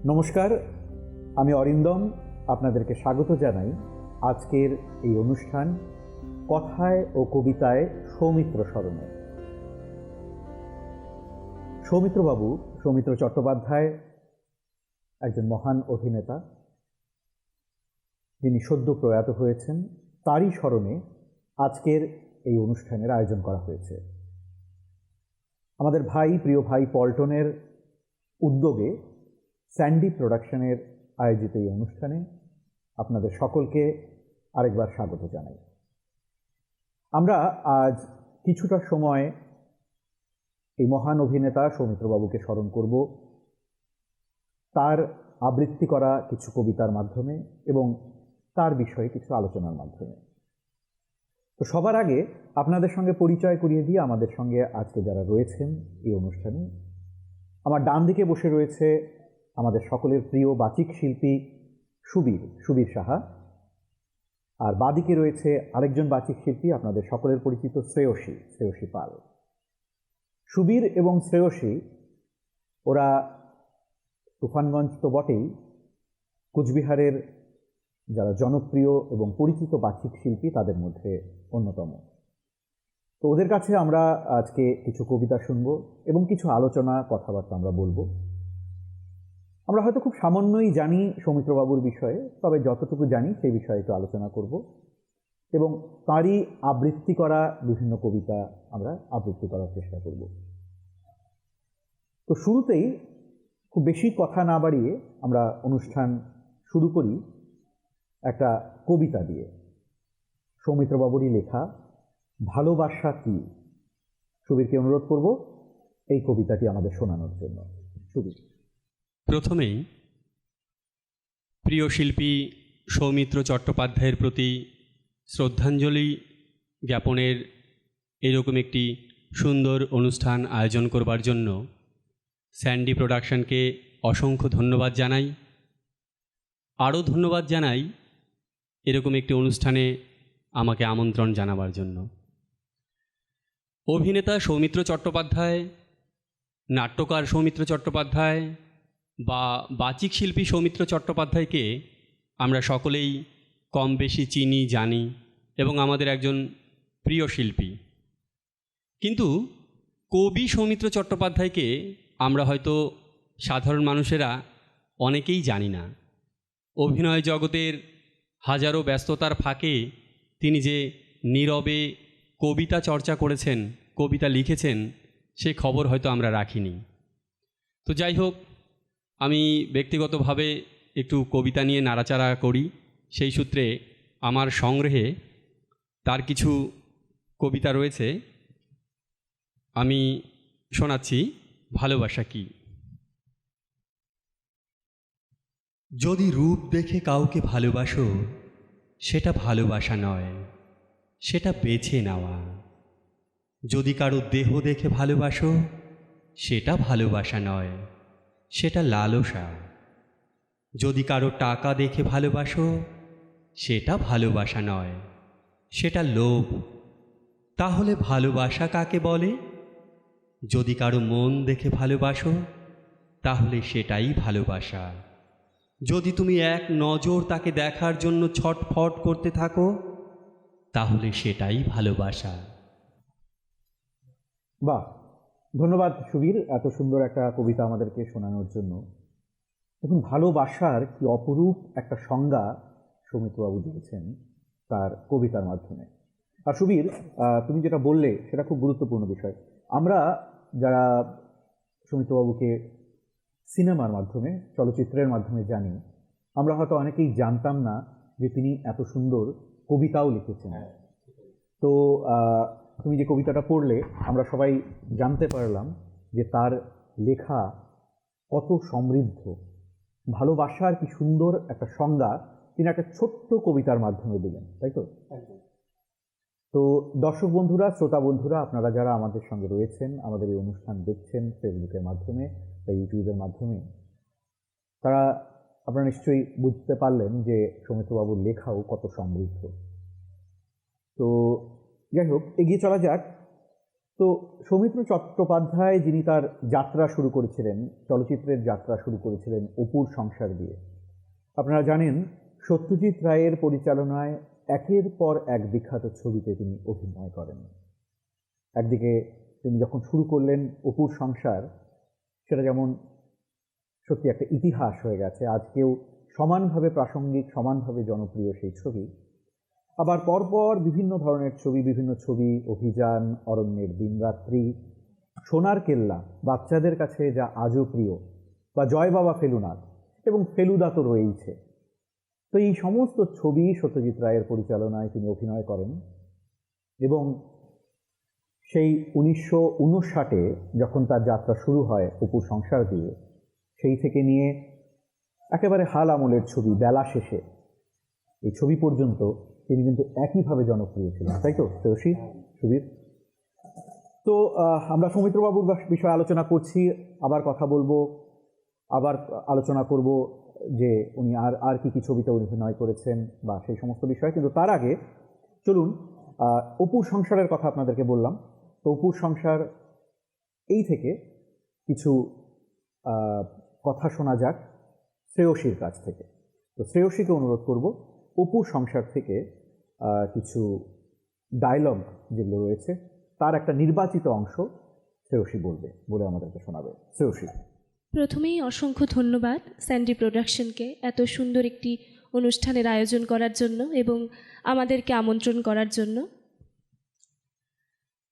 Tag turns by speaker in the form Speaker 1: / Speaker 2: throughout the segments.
Speaker 1: নমস্কার, আমি অরিন্দম। আপনাদেরকে স্বাগত জানাই আজকের এই অনুষ্ঠান কথায় ও কবিতায় সৌমিত্র স্মরণে। সৌমিত্র চট্টোপাধ্যায় একজন মহান অভিনেতা, যিনি সদ্য প্রয়াত হয়েছেন। তারই স্মরণে আজকের এই অনুষ্ঠানের আয়োজন করা হয়েছে। আমাদের প্রিয় ভাই পল্টনের উদ্যোগে স্যান্ডি প্রোডাকশনের আয়োজিত এই অনুষ্ঠানে আপনাদের সকলকে আরেকবার স্বাগত জানাই। আমরা আজ কিছুটা সময় এই মহান অভিনেতা সৌমিত্রবাবুকে স্মরণ করব তার আবৃত্তি করা কিছু কবিতার মাধ্যমে এবং তার বিষয়ে কিছু আলোচনার মাধ্যমে। তো সবার আগে আপনাদের সঙ্গে পরিচয় করিয়ে দিয়ে আমাদের সঙ্গে আজকে যারা রয়েছেন এই অনুষ্ঠানে, আমার ডান দিকে বসে রয়েছে আমাদের সকলের প্রিয় বাচিক শিল্পী সুবীর সাহা, আর বাদিকে রয়েছে আরেকজন বাচিক শিল্পী আপনাদের সকলের পরিচিত শ্রেয়সী পাল। সুবীর এবং শ্রেয়সী ওরা তুফানগঞ্জ তো বটেই, কোচবিহারের যারা জনপ্রিয় এবং পরিচিত বাচিক শিল্পী তাদের মধ্যে অন্যতম। তো ওদের কাছে আমরা আজকে কিছু কবিতা শুনব এবং কিছু আলোচনা কথাবার্তা আমরা বলবো। আমরা হয়তো খুব সামান্যই জানি সৌমিত্রবাবুর বিষয়ে, তবে যতটুকু জানি সেই বিষয়ে একটু আলোচনা করব এবং তারই আবৃত্তি করা বিভিন্ন কবিতা আমরা আবৃত্তি করার চেষ্টা করব। তো শুরুতেই খুব বেশি কথা না বাড়িয়ে আমরা অনুষ্ঠান শুরু করি একটা কবিতা দিয়ে। সৌমিত্রবাবুরই লেখা ভালোবাসা কি। সুবীরকে অনুরোধ করব এই কবিতাটি আমাদের শোনানোর জন্য। সুবীর।
Speaker 2: প্রথমেই প্রিয় শিল্পী সৌমিত্র চট্টোপাধ্যায়ের প্রতি শ্রদ্ধাঞ্জলি জ্ঞাপনের এরকম একটি সুন্দর অনুষ্ঠান আয়োজন করবার জন্য স্যান্ডি প্রোডাকশনকে অসংখ্য ধন্যবাদ জানাই। আরও ধন্যবাদ জানাই এরকম একটি অনুষ্ঠানে আমাকে আমন্ত্রণ জানাবার জন্য। অভিনেতা সৌমিত্র চট্টোপাধ্যায়, নাট্যকার সৌমিত্র চট্টোপাধ্যায় বা বাচিক শিল্পী সৌমিত্র চট্টোপাধ্যায়কে আমরা সকলেই কম বেশি চিনি, জানি এবং আমাদের একজন প্রিয় শিল্পী। কিন্তু কবি সৌমিত্র চট্টোপাধ্যায়কে আমরা হয়তো সাধারণ মানুষেরা অনেকেই জানি না। অভিনয় জগতের হাজারো ব্যস্ততার ফাঁকে তিনি যে নীরবে কবিতা চর্চা করেছেন, কবিতা লিখেছেন, সে খবর হয়তো আমরা রাখিনি। তো যাই হোক, আমি ব্যক্তিগতভাবে একটু কবিতা নিয়ে নাড়াচাড়া করি, সেই সূত্রে আমার সংগ্রহে তার কিছু কবিতা রয়েছে। আমি শোনাচ্ছি ভালোবাসা কি। যদি রূপ দেখে কাউকে ভালোবাসো, সেটা ভালোবাসা নয়, সেটা বেছে নেওয়া। যদি কারো দেহ দেখে ভালোবাসো, সেটা ভালোবাসা নয়, সেটা লালসা। যদি কারো টাকা দেখে ভালোবাসো, সেটা ভালোবাসা নয়, সেটা লোভ। তাহলে ভালোবাসা কাকে বলে? যদি কারো মন দেখে ভালোবাসো, তাহলে সেটাই ভালোবাসা। যদি তুমি এক নজর তাকে দেখার জন্য ছটফট করতে থাকো, তাহলে সেটাই ভালোবাসা।
Speaker 1: বাহ, ধন্যবাদ সুবীর, এত সুন্দর একটা কবিতা আমাদেরকে শোনানোর জন্য। দেখুন, ভালোবাসার কি অপরূপ একটা সংজ্ঞা সৌমিত্রবাবু দিয়েছেন তার কবিতার মাধ্যমে। আর সুবীর, তুমি যেটা বললে সেটা খুব গুরুত্বপূর্ণ বিষয়। আমরা যারা সৌমিত্রবাবুকে সিনেমার মাধ্যমে, চলচ্চিত্রের মাধ্যমে জানি, আমরা হয়তো অনেকেই জানতাম না যে তিনি এত সুন্দর কবিতাও লিখেছেন। তো তুমি যে কবিতাটা পড়লে আমরা সবাই জানতে পারলাম যে তার লেখা কত সমৃদ্ধ। ভালোবাসার কি সুন্দর একটা সংজ্ঞা তিনি একটা ছোট্ট কবিতার মাধ্যমে দিলেন, তাই তো? তো দর্শক বন্ধুরা, শ্রোতা বন্ধুরা, আপনারা যারা আমাদের সঙ্গে রয়েছেন, আমাদের এই অনুষ্ঠান দেখছেন ফেসবুকের মাধ্যমে বা ইউটিউবের মাধ্যমে, আপনারা নিশ্চয়ই বুঝতে পারলেন যে সৌমিত্রবাবুর লেখাও কত সমৃদ্ধ। তো যাই হোক, এগিয়ে চলা যাক। তো সৌমিত্র চট্টোপাধ্যায় যিনি তার যাত্রা শুরু করেছিলেন, চলচ্চিত্রের যাত্রা শুরু করেছিলেন অপুর সংসার দিয়ে। আপনারা জানেন সত্যজিৎ রায়ের পরিচালনায় একের পর এক বিখ্যাত ছবিতে তিনি অভিনয় করেন। একদিকে তিনি যখন শুরু করলেন অপুর সংসার, সেটা যেমন সত্যি একটা ইতিহাস হয়ে গেছে, আজকেও সমানভাবে প্রাসঙ্গিক, সমানভাবে জনপ্রিয় সেই ছবি। আবার পরপর বিভিন্ন ধরনের ছবি, বিভিন্ন ছবি, অভিযান, অরণ্যের দিনরাত্রি, সোনার কেল্লা, বাচ্চাদের কাছে যা আজও প্রিয়, বা জয় বাবা ফেলুনাথ, এবং ফেলুদা তো রয়েইছে। তো এই সমস্ত ছবি সত্যজিৎ রায়ের পরিচালনায় তিনি অভিনয় করেন এবং সেই 1959-এ যখন তার যাত্রা শুরু হয় অপুর সংসার দিয়ে, সেই থেকে নিয়ে একেবারে হাল আমলের ছবি বেলা শেষে, এই ছবি পর্যন্ত তিনি কিন্তু একইভাবে জনপ্রিয় ছিলেন, তাই তো শ্রেয়সী, সুবীর? তো আমরা সৌমিত্রবাবুর বিষয়ে আলোচনা করছি, আবার কথা বলবো, আবার আলোচনা করব যে উনি আর কি ছবিতে অভিনয় করেছেন বা সেই সমস্ত বিষয়। কিন্তু তার আগে চলুন অপুর সংসারের কথা আপনাদেরকে বললাম। তো অপুর সংসার এই থেকে কিছু কথা শোনা যাক শ্রেয়সীর কাছ থেকে। তো শ্রেয়সীকে অনুরোধ করব অপুর সংসার থেকে কিছু ডায়লগ যেগুলো রয়েছে তার একটা নির্বাচিত অংশ শ্রেয়সী বলে আমাদেরকে শোনাবে। শ্রেয়সী।
Speaker 3: প্রথমেই অসংখ্য ধন্যবাদ স্যান্ডি প্রোডাকশনকে এত সুন্দর একটি অনুষ্ঠানের আয়োজন করার জন্য এবং আমাদেরকে আমন্ত্রণ করার জন্য।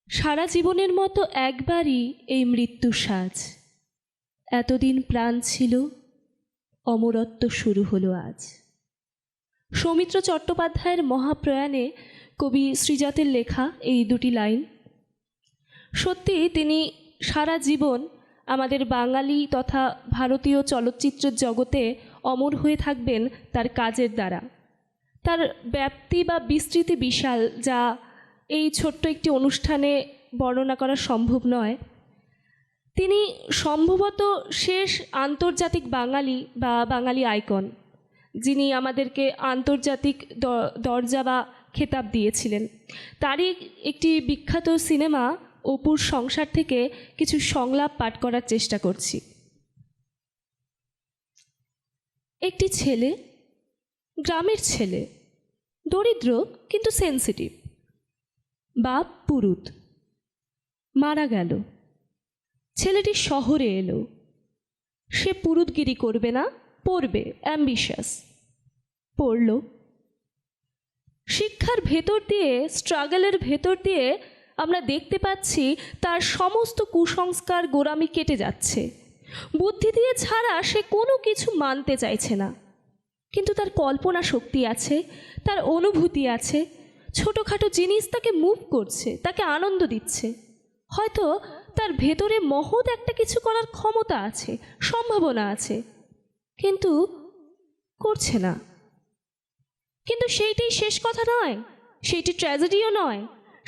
Speaker 3: সারা জীবনের মতো একবারই এই মৃত্যু সাজ, এতদিন প্রাণ ছিল, অমরত্ব শুরু হলো আজ। সৌমিত্র চট্টোপাধ্যায়ের মহাপ্রয়াণে কবি শ্রীজাতের লেখা এই দুটি লাইন। সত্যি তিনি সারা জীবন আমাদের বাঙালি তথা ভারতীয় চলচ্চিত্রের জগতে অমর হয়ে থাকবেন তার কাজের দ্বারা। তার ব্যাপ্তি বা বিস্তৃতি বিশাল, যা এই ছোট্ট একটি অনুষ্ঠানে বর্ণনা করা সম্ভব নয়। তিনি সম্ভবত শেষ আন্তর্জাতিক বাঙালি বা বাঙালি আইকন, যিনি আমাদেরকে আন্তর্জাতিক দরজা বা খেতাব দিয়েছিলেন। তারই একটি বিখ্যাত সিনেমা অপুর সংসার থেকে কিছু সংলাপ পাঠ করার চেষ্টা করছি। একটি ছেলে, গ্রামের ছেলে, দরিদ্র কিন্তু সেন্সিটিভ, বাপ পুরুত, মারা গেল। ছেলেটি শহরে এলো, সে পুরুতগিরি করবে না, পড়বে, অ্যাম্বিশাস। পড়ল, শিক্ষার ভেতর দিয়ে, স্ট্রাগলের ভেতর দিয়ে আমরা দেখতে পাচ্ছি তার সমস্ত কুসংস্কার গোড়ামি কেটে যাচ্ছে। বুদ্ধি দিয়ে ছাড়া সে কোনো কিছু মানতে চাইছে না, কিন্তু তার কল্পনা শক্তি আছে, তার অনুভূতি আছে। ছোটোখাটো জিনিস তাকে মুভ করছে, তাকে আনন্দ দিচ্ছে। হয়তো তার ভেতরে মহৎ একটা কিছু করার ক্ষমতা আছে, সম্ভাবনা আছে, কিন্তু করছে না। কিন্তু সেইটাই শেষ কথা নয়, সেইটি ট্র্যাজেডিও নয়।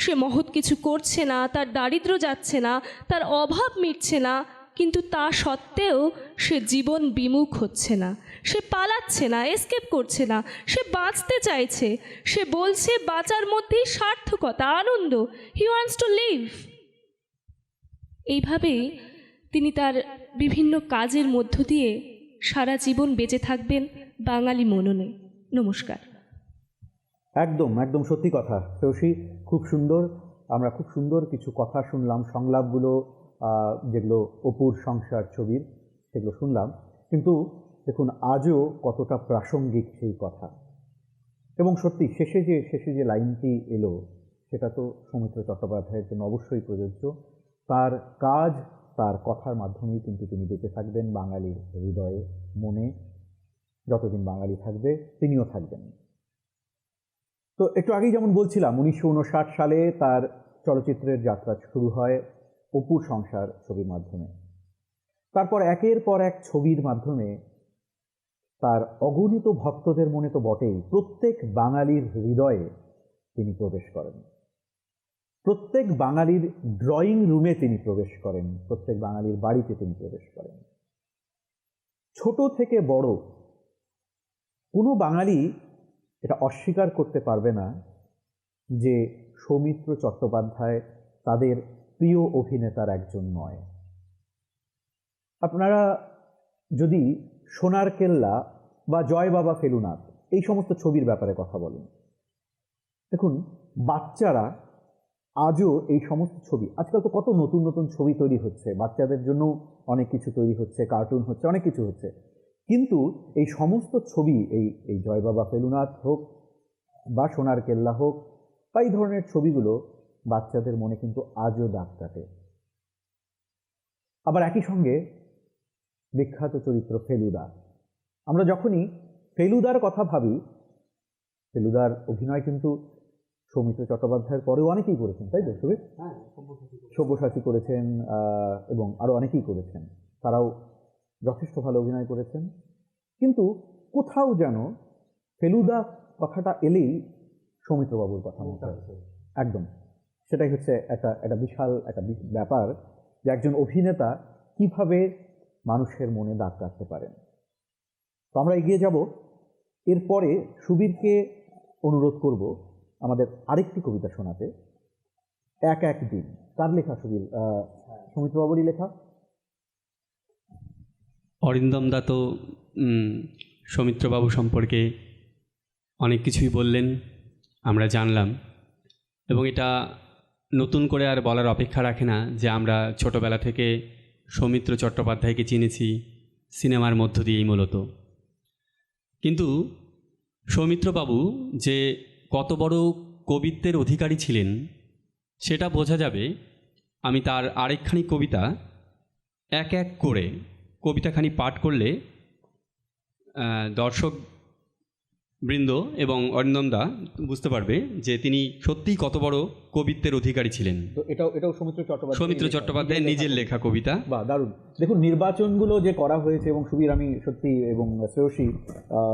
Speaker 3: সে মহৎ কিছু করছে না, তার দারিদ্র্য যাচ্ছে না, তার অভাব মিটছে না, কিন্তু তা সত্ত্বেও সে জীবন বিমুখ হচ্ছে না, সে পালাচ্ছে না, এসকেপ করছে না, সে বাঁচতে চাইছে। সে বলছে বাঁচার মধ্যেই সার্থকতা, আনন্দ। He wants to live. এইভাবেই তিনি তার বিভিন্ন কাজের মধ্য দিয়ে সারা জীবন বেঁচে থাকবেন বাঙালি মননে। নমস্কার।
Speaker 1: একদম একদম সত্যি কথা শ্রেয়সী, খুব সুন্দর। আমরা খুব সুন্দর কিছু কথা শুনলাম, সংলাপগুলো যেগুলো অপুর সংসার ছবির, সেগুলো শুনলাম। কিন্তু দেখুন আজও কতটা প্রাসঙ্গিক সেই কথা। এবং সত্যি শেষে যে লাইনটি এলো, সেটা তো সৌমিত্র চট্টোপাধ্যায়ের জন্য অবশ্যই প্রযোজ্য। তার কাজ, তার কথার মাধ্যমেই কিন্তু তিনি বেঁচে থাকবেন বাঙালির হৃদয়ে, মনে। যতদিন বাঙালি থাকবে তিনিও থাকবেন। তো একটু আগেই যেমন বলছিলাম, 1959 সালে তার চলচ্চিত্রের যাত্রা শুরু হয় অপুর সংসার ছবির মাধ্যমে। তারপর একের পর এক ছবির মাধ্যমে তার অগণিত ভক্তদের মনে তো বটেই, প্রত্যেক বাঙালির হৃদয়ে তিনি প্রবেশ করেন। প্রত্যেক বাঙালির ড্রয়িং রুমে তিনি প্রবেশ করেন, প্রত্যেক বাঙালির বাড়িতে তিনি প্রবেশ করেন। ছোট থেকে বড় কোনো বাঙালি এটা অস্বীকার করতে পারবে না যে সৌমিত্র চট্টোপাধ্যায় তাদের প্রিয় অভিনেতার একজন নয়। আপনারা যদি সোনার কেল্লা বা জয় বাবা ফেলুনাথ এই সমস্ত ছবির ব্যাপারে কথা বলেন, দেখুন বাচ্চারা আজও এই সমস্ত ছবি, আজকাল তো কত নতুন নতুন ছবি তৈরি হচ্ছে, বাচ্চাদের জন্য অনেক কিছু তৈরি হচ্ছে, কার্টুন হচ্ছে, অনেক কিছু হচ্ছে, কিন্তু এই সমস্ত ছবি এই জয় বাবা ফেলুনাথ হোক বা সোনার কেল্লা হোক বা এই ধরনের ছবিগুলো বাচ্চাদের মনে কিন্তু আজও দাগ কাটে। আবার একই সঙ্গে বিখ্যাত চরিত্র ফেলুদা, আমরা যখনই ফেলুদার কথা ভাবি, ফেলুদার অভিনয় কিন্তু সৌমিত্র চট্টোপাধ্যায়ের পরেও অনেকেই করেছেন, তাই তো সুবীর? সব্যসাচী করেছেন এবং আরও অনেকেই করেছেন, তারাও যথেষ্ট ভালো অভিনয় করেছেন। কিন্তু কোথাও যেন ফেলুদা কথাটা এলেই সৌমিত্রবাবুর কথা মনে হয়, একদম সেটাই হচ্ছে একটা বিশাল একটা ব্যাপার যে একজন অভিনেতা কিভাবে মানুষের মনে দাগ কাটতে পারেন। তো আমরা এগিয়ে যাব, এরপরে সুবীরকে অনুরোধ করব আমাদের আরেকটি কবিতা শোনাতে, এক এক দিন। কার লেখা সুবীর? সৌমিত্রবাবুরই লেখা।
Speaker 2: অরিন্দম দা তো সৌমিত্রবাবু সম্পর্কে অনেক কিছুই বললেন, আমরা জানলাম, এবং এটা নতুন করে আর বলার অপেক্ষা রাখে না যে আমরা ছোটোবেলা থেকে সৌমিত্র চট্টোপাধ্যায়কে চিনেছি সিনেমার মধ্য দিয়েই মূলত। কিন্তু সৌমিত্রবাবু যে কত বড় কবিত্বের অধিকারী ছিলেন সেটা বোঝা যাবে আমি তার আরেকখানি কবিতা এক এক করে কবিতাখানি পাঠ করলে দর্শক বৃন্দ এবং অরিন্দমদা বুঝতে পারবে যে তিনি সত্যিই কত বড় কবিত্বের অধিকারী ছিলেন।
Speaker 1: তো এটাও সৌমিত্র
Speaker 2: চট্টোপাধ্যায়ের নিজের লেখা কবিতা।
Speaker 1: বা দারুণ। দেখুন নির্বাচনগুলো যে করা হয়েছে, এবং সুবীর আমি সত্যি এবং শ্রেয়সী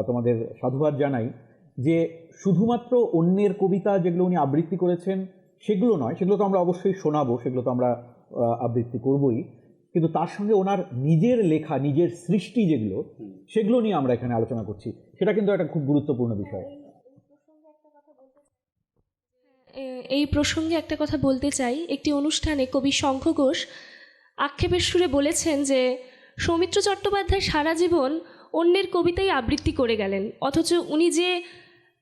Speaker 1: তোমাদের সাধুবাদ জানাই যে শুধুমাত্র অন্যের কবিতা যেগুলো উনি আবৃত্তি করেছেন সেগুলো নয়, সেগুলো তো আমরা অবশ্যই শোনাবো, সেগুলো তো আমরা আবৃত্তি করবই, কিন্তু তার সঙ্গে ওনার নিজের লেখা, নিজের সৃষ্টি যেগুলো, সেগুলো নিয়ে আমরা এখানে আলোচনা করছি, সেটা কিন্তু একটা খুব গুরুত্বপূর্ণ বিষয়।
Speaker 3: এই প্রসঙ্গে একটা কথা বলতে চাই। একটি অনুষ্ঠানে কবি শঙ্খ ঘোষ আক্ষেপের সুরে বলেছেন যে সৌমিত্র চট্টোপাধ্যায় সারা জীবন অন্যের কবিতাই আবৃত্তি করে গেলেন, অথচ উনি যে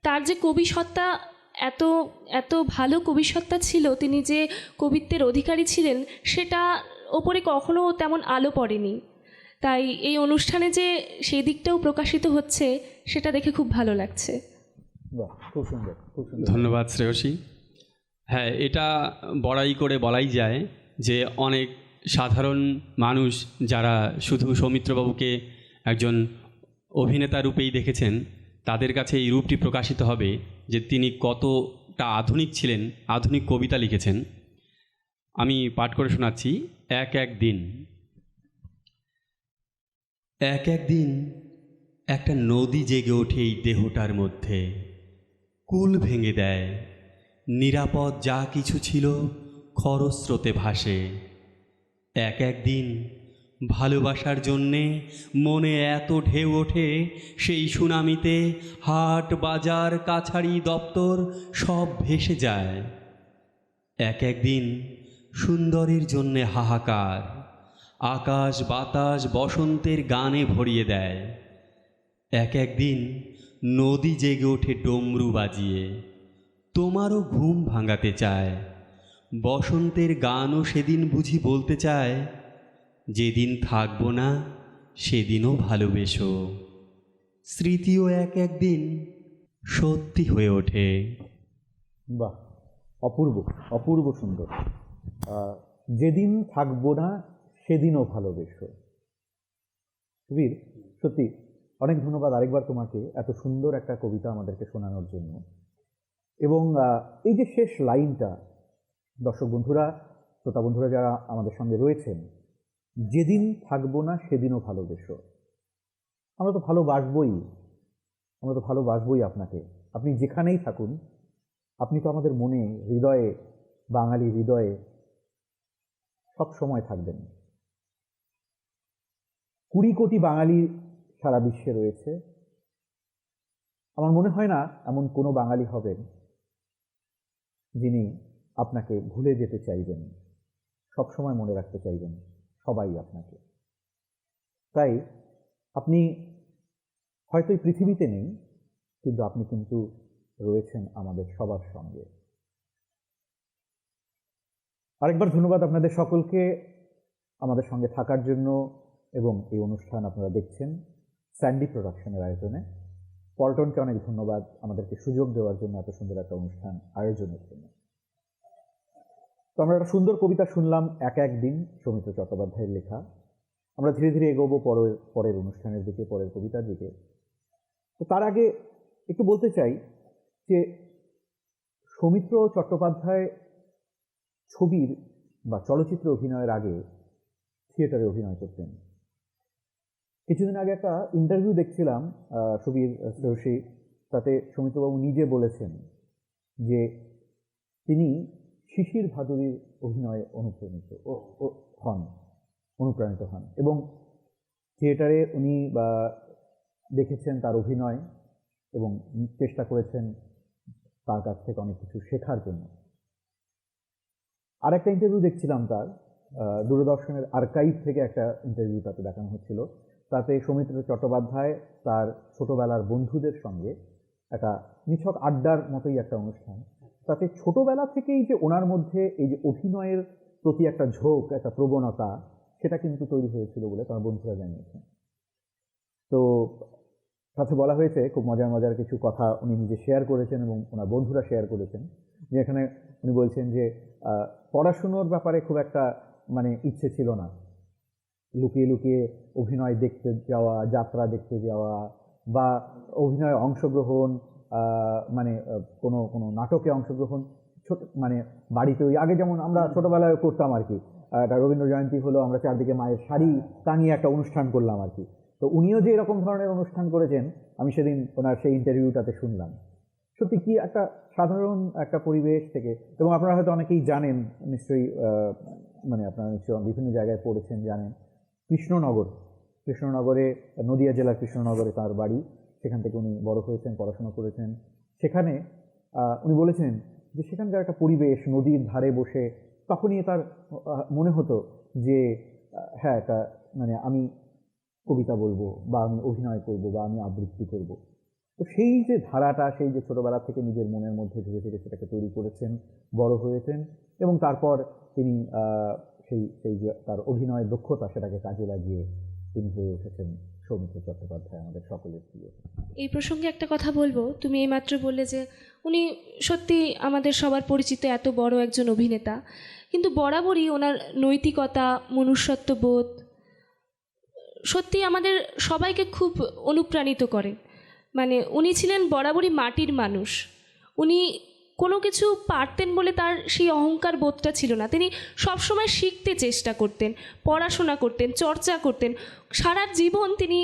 Speaker 3: তার যে কবিসত্তা, এত এত ভালো কবিসত্তা ছিল, তিনি যে কবিত্বের অধিকারী ছিলেন, সেটা ওপরে কখনো তেমন আলো পড়েনি। তাই এই অনুষ্ঠানে যে সেই দিকটাও প্রকাশিত হচ্ছে সেটা দেখে খুব ভালো লাগছে।
Speaker 1: বাহ, খুব সুন্দর, খুব সুন্দর।
Speaker 2: ধন্যবাদ শ্রেয়সী। হ্যাঁ, এটা বড়াই করে বলাই যায় যে অনেক সাধারণ মানুষ যারা শুধু সৌমিত্রবাবুকে একজন অভিনেতা রূপেই দেখেছেন, তাদের কাছে এই রূপটি প্রকাশিত হবে যে তিনি কতটা আধুনিক ছিলেন, আধুনিক কবিতা লিখেছেন। আমি পাঠ করে শোনাচ্ছি। এক এক দিন। এক এক দিন একটা নদী জেগে ওঠে এই দেহটার মধ্যে, কুল ভেঙে দেয়, নিরাপদ যা কিছু ছিল খরস্রোতে ভাসে। এক এক দিন ভালোবাসার জন্যে মনে এত ঢেউ ওঠে, সেই সুনামিতে হাট বাজার কাছারি দপ্তর সব ভেসে যায়। এক এক দিন সুন্দরীর জন্যে হাহাকার, আকাশ বাতাস বসন্তের গানে ভরিয়ে দেয়। এক এক দিন নদী জেগে ওঠে ডমরু বাজিয়ে, তোমারও ঘুম ভাঙাতে চায়। বসন্তের গানও সেদিন বুঝি বলতে চায়, যেদিন থাকবো না সেদিনও ভালোবেসো। স্মৃতিও এক একদিন সত্যি হয়ে ওঠে।
Speaker 1: বাহ, অপূর্ব, অপূর্ব সুন্দর। যেদিন থাকবো না সেদিনও ভালোবেসো। সুবীর, সত্যি অনেক ধন্যবাদ আরেকবার তোমাকে এত সুন্দর একটা কবিতা আমাদেরকে শোনানোর জন্য। এবং এই যে শেষ লাইনটা, দর্শক বন্ধুরা, শ্রোতা বন্ধুরা যারা আমাদের সঙ্গে রয়েছেন, যেদিন থাকবো না সেদিনও ভালোবেসো। আমরা তো ভালোবাসবই, আমরা তো ভালোবাসবই আপনাকে। আপনি যেখানেই থাকুন, আপনি তো আমাদের মনে, হৃদয়ে, বাঙালি হৃদয়ে সব সময় থাকবেন। 20 কোটি বাঙালি সারা বিশ্বে রয়েছে। আমার মনে হয় না এমন কোনো বাঙালি হবেন যিনি আপনাকে ভুলে যেতে চাইবেন। সবসময় মনে রাখতে চাইবেন সবাই আপনাকে। তাই আপনি হয়তো এই পৃথিবীতে নেই, কিন্তু আপনি কিন্তু রয়েছেন আমাদের সবার সঙ্গে। আরেকবার ধন্যবাদ আপনাদের সকলকে আমাদের সঙ্গে থাকার জন্য, এবং এই অনুষ্ঠান আপনারা দেখছেন স্যান্ডি প্রোডাকশনের আয়োজনে। পল্টনকে অনেক ধন্যবাদ আমাদেরকে সুযোগ দেওয়ার জন্য, এত সুন্দর একটা অনুষ্ঠান আয়োজনের জন্য। তো আমরা একটা সুন্দর কবিতা শুনলাম, এক এক দিন, সৌমিত্র চট্টোপাধ্যায়ের লেখা। আমরা ধীরে ধীরে এগোবো পরের অনুষ্ঠানের দিকে, পরের কবিতার দিকে। তো তার আগে একটু বলতে চাই যে সৌমিত্র চট্টোপাধ্যায় ছবির বা চলচ্চিত্রে অভিনয়ের আগে থিয়েটারে অভিনয় করতেন। কিছুদিন আগে একটা ইন্টারভিউ দেখছিলাম ছবির শ্রেয়সী, তাতে সৌমিত্রবাবু নিজে বলেছেন যে তিনি শিশির ভাদুরীর অভিনয়ে অনুপ্রাণিত হন, এবং থিয়েটারে উনি দেখেছেন তার অভিনয় এবং চেষ্টা করেছেন তার কাছ থেকে অনেক কিছু শেখার জন্য। আর একটা ইন্টারভিউ দেখছিলাম তার, দূরদর্শনের আর্কাইভ থেকে একটা ইন্টারভিউ তাতে দেখানো হচ্ছিল। তাতে সৌমিত্র চট্টোপাধ্যায় তার ছোটবেলার বন্ধুদের সঙ্গে একটা নিছক আড্ডার মতোই একটা অনুষ্ঠান, তাতে ছোটবেলা থেকেই যে ওনার মধ্যে এই যে অভিনয়ের প্রতি একটা ঝোঁক, একটা প্রবণতা, সেটা কিন্তু তৈরি হয়েছিল বলে তার বন্ধুরা জানিয়েছেন। তো তাতে বলা হয়েছে, খুব মজার মজার কিছু কথা উনি নিজে শেয়ার করেছেন এবং ওনার বন্ধুরা শেয়ার করেছেন, যে এখানে উনি বলছেন যে পড়াশুনোর ব্যাপারে খুব একটা ইচ্ছে ছিল না, লুকিয়ে লুকিয়ে অভিনয় দেখতে যাওয়া, যাত্রা দেখতে যাওয়া, বা অভিনয়ে অংশগ্রহণ, কোনো কোনো নাটকে অংশগ্রহণ, ছোট বাড়িতে ওই আগে যেমন আমরা ছোটোবেলায় করতাম আর কি, একটা রবীন্দ্র জয়ন্তী হলো, আমরা চারদিকে মায়ের শাড়ি টাঙিয়ে একটা অনুষ্ঠান করলাম আর কি। তো উনিও যে এরকম ধরনের অনুষ্ঠান করেছেন, আমি সেদিন ওনার সেই ইন্টারভিউটাতে শুনলাম। সত্যি কি একটা সাধারণ একটা পরিবেশ থেকে, এবং আপনারা হয়তো অনেকেই জানেন নিশ্চয়ই, আপনারা নিশ্চয়ই বিভিন্ন জায়গায় পড়েছেন, জানেন কৃষ্ণনগরে, নদিয়া জেলার কৃষ্ণনগরে তার বাড়ি, সেখান থেকে উনি বড় হয়েছেন, পড়াশোনা করেছেন। সেখানে উনি বলেছেন যে সেখানকার একটা পরিবেশ, নদীর ধারে বসে, তখনই তার মনে হতো যে হ্যাঁ, একটা আমি কবিতা বলবো, বা আমি অভিনয় করব, বা আমি আবৃত্তি করব। তো সেই যে ধারাটা, সেই যে ছোটবেলা থেকে নিজের মনের মধ্যে ধীরে ধীরে সেটাকে তৈরি করেছেন, বড় হয়েছেন, এবং তারপর তিনি সেই যে তার অভিনয়ের দক্ষতা, সেটাকে কাজে লাগিয়ে তিনি হয়ে উঠেছেন সৌমিত্র চট্টোপাধ্যায়, আমাদের সকলের প্রিয়।
Speaker 3: এই প্রসঙ্গে একটা কথা বলবো, তুমি এইমাত্র বললে যে উনি সত্যি আমাদের সবার পরিচিত এত বড় একজন অভিনেতা, কিন্তু বরাবরই ওনার নৈতিকতা, মনুষ্যত্ববোধ সত্যি আমাদের সবাইকে খুব অনুপ্রাণিত করে। উনি ছিলেন বরাবরই মাটির মানুষ। উনি কোনো কিছু পারতেন বলে তার সেই অহংকার বোধটা ছিল না। তিনি সবসময় শিখতে চেষ্টা করতেন, পড়াশোনা করতেন, চর্চা করতেন। সারা জীবন তিনি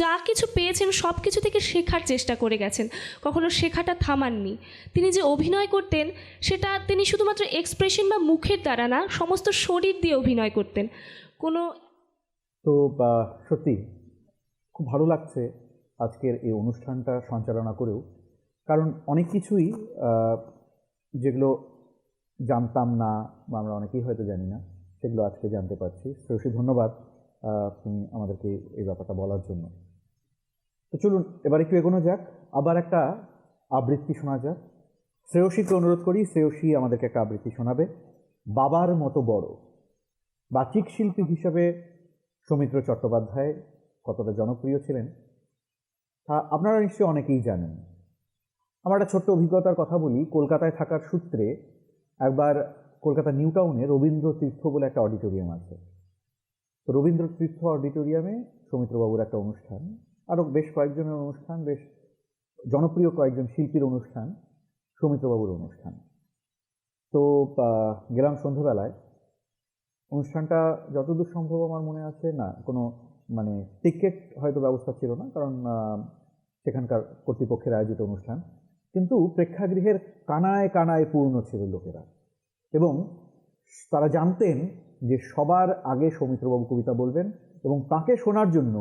Speaker 3: যা কিছু পেয়েছেন সব কিছু থেকে শেখার চেষ্টা করে গেছেন, কখনো শেখাটা থামাননি। তিনি যে অভিনয় করতেন, সেটা তিনি শুধুমাত্র এক্সপ্রেশন বা মুখের দ্বারা না, সমস্ত শরীর দিয়ে অভিনয় করতেন।
Speaker 1: তো সত্যি খুব ভালো লাগছে আজকের এই অনুষ্ঠানটা সঞ্চালনা করেও, কারণ অনেক কিছুই যেগুলো জানতাম না, বা আমরা অনেকেই হয়তো জানি না, সেগুলো আজকে জানতে পারছি। শ্রেয়সী, ধন্যবাদ তুমি আমাদেরকে এই ব্যাপারটা বলার জন্য। তো চলুন এবার একটু এগোনো যাক, আবার একটা আবৃত্তি শোনা যাক। শ্রেয়সীকে অনুরোধ করি, শ্রেয়সী আমাদেরকে একটা আবৃত্তি শোনাবে, বাবার মতো বড়। বাচিক শিল্পী হিসেবে সৌমিত্র চট্টোপাধ্যায় কতটা জনপ্রিয় ছিলেন তা আপনারা নিশ্চয়ই অনেকেই জানেন। আমার একটা ছোট্ট অভিজ্ঞতার কথা বলি। কলকাতায় থাকার সূত্রে একবার কলকাতা নিউ টাউনে রবীন্দ্র তীর্থ বলে একটা অডিটোরিয়াম আছে। তো রবীন্দ্র তীর্থ অডিটোরিয়ামে সৌমিত্রবাবুর একটা অনুষ্ঠান, আরও বেশ কয়েকজনের অনুষ্ঠান, বেশ জনপ্রিয় কয়েকজন শিল্পীর অনুষ্ঠান, সৌমিত্রবাবুর অনুষ্ঠান। তো গেলাম সন্ধ্যাবেলায়। অনুষ্ঠানটা যতদূর সম্ভব আমার মনে আছে, না কোনো টিকিট হয়তো ব্যবস্থা ছিল না, কারণ সেখানকার কর্তৃপক্ষের আয়োজিত অনুষ্ঠান, কিন্তু প্রেক্ষাগৃহের কানায় কানায় পূর্ণ ছিল লোকেরা, এবং তারা জানতেন যে সবার আগে সৌমিত্রবাবু কবিতা বলবেন, এবং তাকে শোনার জন্য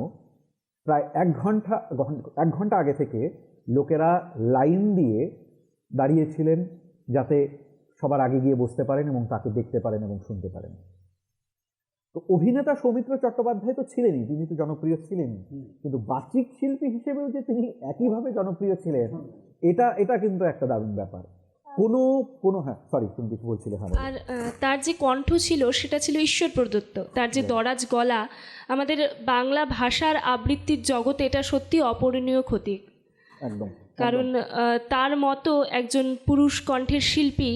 Speaker 1: প্রায় এক ঘন্টা আগে থেকে লোকেরা লাইন দিয়ে দাঁড়িয়েছিলেন, যাতে সবার আগে গিয়ে বসতে পারেন এবং তাকে দেখতে পারেন এবং শুনতে পারেন। তো অভিনেতা সৌমিত্র চট্টোপাধ্যায় তো ছিলেনই, তিনি তো জনপ্রিয় ছিলেনই, কিন্তু বাচিক শিল্পী হিসেবেও যে তিনি একইভাবে জনপ্রিয় ছিলেন, এটা কিন্তু একটা দারুণ ব্যাপার। কোনো হ্যাঁ সরি, তুমি কিছু বলছিলে। হ্যাঁ,
Speaker 3: আর তার যে কণ্ঠ ছিল সেটা ছিল ঈশ্বর প্রদত্ত। তার যে দরাজ গলা, আমাদের বাংলা ভাষার আবৃত্তির জগতে এটা সত্যি অপূরণীয় ক্ষতি।
Speaker 1: একদম,
Speaker 3: কারণ তার মতো একজন পুরুষ কণ্ঠের শিল্পী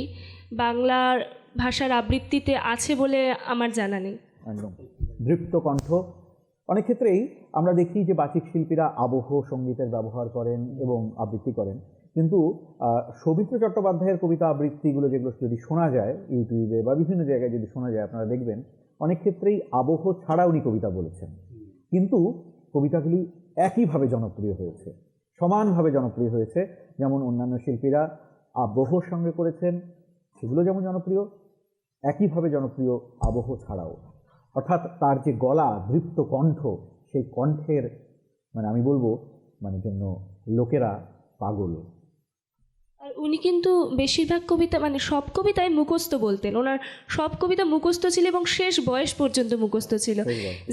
Speaker 3: বাংলার ভাষার আবৃত্তিতে আছে বলে আমার জানা নেই।
Speaker 1: একদম দৃপ্ত কণ্ঠ। অনেক ক্ষেত্রেই আমরা দেখি যে বাচিক শিল্পীরা আবহ সঙ্গীতের ব্যবহার করেন এবং আবৃত্তি করেন, কিন্তু সৌমিত্র চট্টোপাধ্যায়ের কবিতা আবৃত্তিগুলো যেগুলো যদি শোনা যায় ইউটিউবে বা বিভিন্ন জায়গায় যদি শোনা যায়, আপনারা দেখবেন অনেক ক্ষেত্রেই আবহ ছাড়া উনি কবিতা বলেছেন, কিন্তু কবিতাগুলি একইভাবে জনপ্রিয় হয়েছে, সমানভাবে জনপ্রিয় হয়েছে। যেমন অন্যান্য শিল্পীরা আবহর সঙ্গে করেছেন, সেগুলো যেমন জনপ্রিয়, একইভাবে জনপ্রিয় আবহ ছাড়াও। অর্থাৎ তার যে গলা, দৃপ্ত কণ্ঠ, সেই কণ্ঠের আমি বলবো জন্য লোকেরা পাগল।
Speaker 3: আর উনি কিন্তু বেশিরভাগ কবিতা সব কবিতায় মুখস্থ বলতেন। ওনার সব কবিতা মুখস্থ ছিল এবং শেষ বয়স পর্যন্ত মুখস্থ ছিল।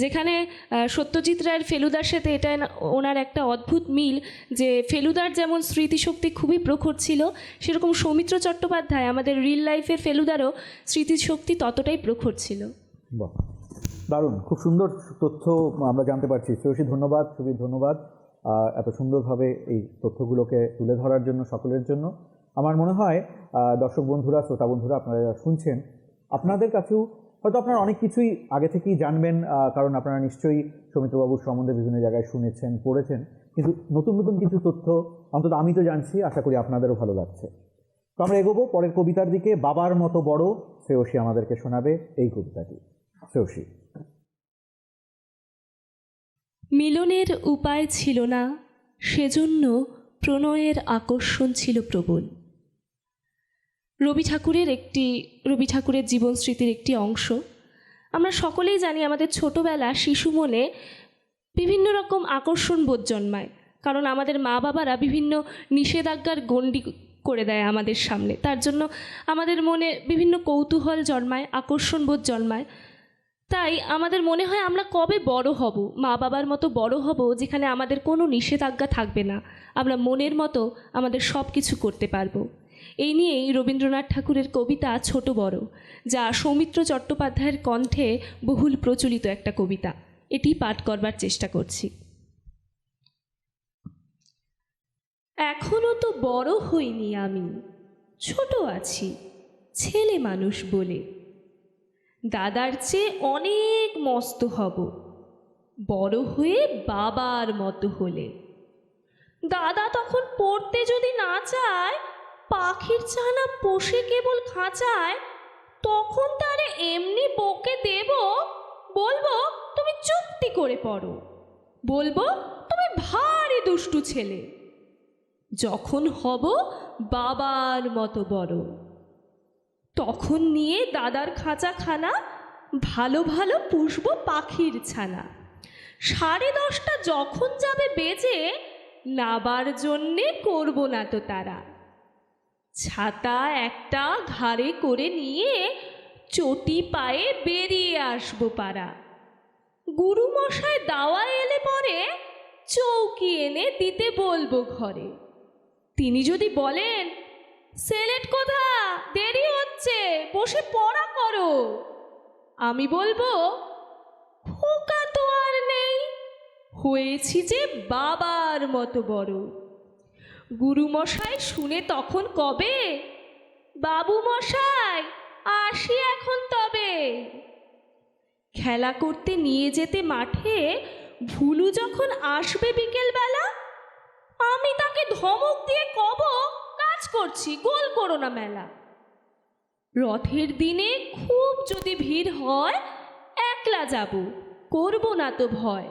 Speaker 3: যেখানে সত্যজিৎ রায়ের ফেলুদার সাথে এটা ওনার একটা অদ্ভুত মিল, যে ফেলুদার যেমন স্মৃতিশক্তি খুবই প্রখর ছিল, সেরকম সৌমিত্র চট্টোপাধ্যায় আমাদের রিল লাইফের ফেলুদারও স্মৃতিশক্তি ততটাই প্রখর ছিল।
Speaker 1: বাহ, দারুণ, খুব সুন্দর তথ্য আমরা জানতে পারছি। শ্রেয়সী ধন্যবাদ, সুবীর ধন্যবাদ এত সুন্দরভাবে এই তথ্যগুলোকে তুলে ধরার জন্য সকলের জন্য। আমার মনে হয় দর্শক বন্ধুরা, শ্রোতা বন্ধুরা, আপনারা যারা শুনছেন, আপনাদের কাছেও হয়তো আপনারা অনেক কিছুই আগে থেকেই জানবেন, কারণ আপনারা নিশ্চয়ই সৌমিত্রবাবুর সম্বন্ধে বিভিন্ন জায়গায় শুনেছেন, পড়েছেন, কিন্তু নতুন নতুন কিছু তথ্য অন্তত আমি তো জানছি, আশা করি আপনাদেরও ভালো লাগছে। তো আমরা এগোবো পরের কবিতার দিকে। বাবার মতো বড়, শ্রেয়সী আমাদেরকে শোনাবে এই কবিতাটি। শ্রেয়সী।
Speaker 3: মিলনের উপায় ছিল না, সেজন্য প্রণয়ের আকর্ষণ ছিল প্রবল। রবি ঠাকুরের জীবন স্মৃতির একটি অংশ। আমরা সকলেই জানি আমাদের ছোটবেলা শিশু মনে বিভিন্ন রকম আকর্ষণ বোধ জন্মায়, কারণ আমাদের মা বাবারা বিভিন্ন নিষেধাজ্ঞার গণ্ডি করে দেয় আমাদের সামনে। তার জন্য আমাদের মনে বিভিন্ন কৌতূহল জন্মায়, আকর্ষণ বোধ জন্মায়। তাই আমাদের মনে হয় আমরা কবে বড় হব, মা বাবার মতো বড় হব, যেখানে আমাদের কোনো নিষেধাজ্ঞা থাকবে না, আমরা মনের মতো আমাদের সব কিছু করতে পারবো। এই নিয়েই রবীন্দ্রনাথ ঠাকুরের কবিতা ছোট বড়, যা সৌমিত্র চট্টোপাধ্যায়ের কণ্ঠে বহুল প্রচলিত একটা কবিতা। এটি পাঠ করবার চেষ্টা করছি। এখনো তো বড় হইনি আমি, ছোট আছি ছেলে মানুষ বলে। দাদার চেয়ে অনেক মস্ত হব, বড় হয়ে বাবার মতো হলে। দাদা তখন পড়তে যদি না চায়, পাখির ছানা পোষে কেবল খাঁচায়, তখন তারে এমনি বকে দেব, বলবো তুমি চুপটি করে পড়ো, বলবো তুমি ভারী দুষ্টু ছেলে। যখন হব বাবার মতো বড়, তখন নিয়ে দাদার খাঁচাখানা ভালো ভালো পুষবো পাখির ছানা। 10:30 যখন যাবে বেজে, নাবার জন্যে করব না তো তারা। ছাতা একটা ঘাড়ে করে নিয়ে চটি পায়ে বেরিয়ে আসবো পাড়া। গুরুমশাই দাওয়া এলে পরে চৌকি এনে দিতে বলবো ঘরে। তিনি যদি বলেন, সেলেট কোথা, দেরি হচ্ছে, বসে পড়া করো, আমি বলবো খোকা তো আর নেই, হয়েছি যে বাবার মতো বড়। গুরুমশাই শুনে তখন কবে, বাবু মশাই আসি এখন তবে। খেলা করতে নিয়ে যেতে মাঠে ভুলু যখন আসবে বিকেলবেলা, আমি তাকে ধমক দিয়ে কব, কাজ করছি, গোল করো না মেলা। রথের দিনে খুব যদি ভিড় হয়, একলা যাব, করব না তো ভয়।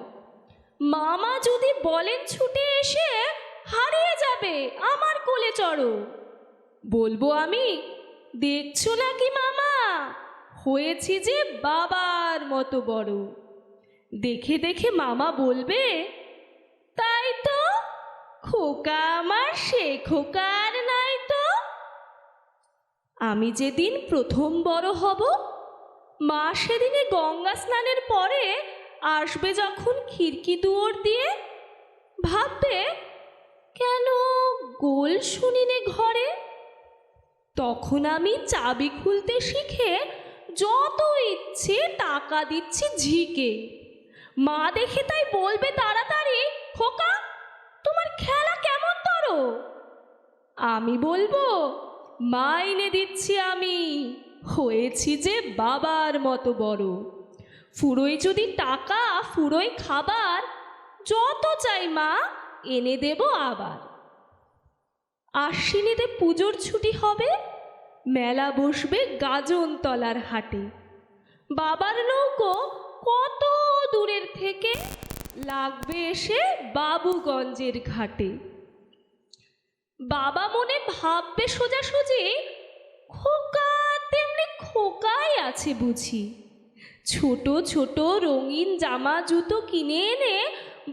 Speaker 3: মামা যদি বলেন ছুটে এসে, হারিয়ে যাবে আমার কোলে চড়ো, বলবো আমি, দেখছো নাকি মামা, হয়েছি যে বাবার মতো বড়। দেখে দেখে মামা বলবে, তাই তো, খোকা আমার সে খোকা আর নাই তো। আমি যেদিন প্রথম বড় হব, মা সেদিনে গঙ্গা স্নানের পরে আসবে যখন খিড়কি দুয়ার দিয়ে, ভাববে কেন গোল শুনিনে ঘরে। তখন আমি চাবি খুলতে শিখে যত ইচ্ছে টাকা দিচ্ছি ঝিকে। মা দেখে তাই বলবে তাড়াতাড়ি, খোকা তোমার খেলা কেমন তরো। আমি বলবো, মা এনে দিচ্ছি আমি, হয়েছি যে বাবার মতো বড়। ফুরোয় যদি টাকা, ফুরোয় খাবার, যত চাই মা এনে দেব আবার। আশ্বিনীতে পুজোর ছুটি হবে, মেলা বসবে গাজনতলার হাটে। বাবার নৌকো কত দূরের থেকে লাগবে এসে বাবুগঞ্জের ঘাটে। বাবা মনে ভাববে সোজাসুজি, খোকা তেমনি খোকাই আছে বুঝি। ছোট ছোট রঙিন জামা জুতো কিনে এনে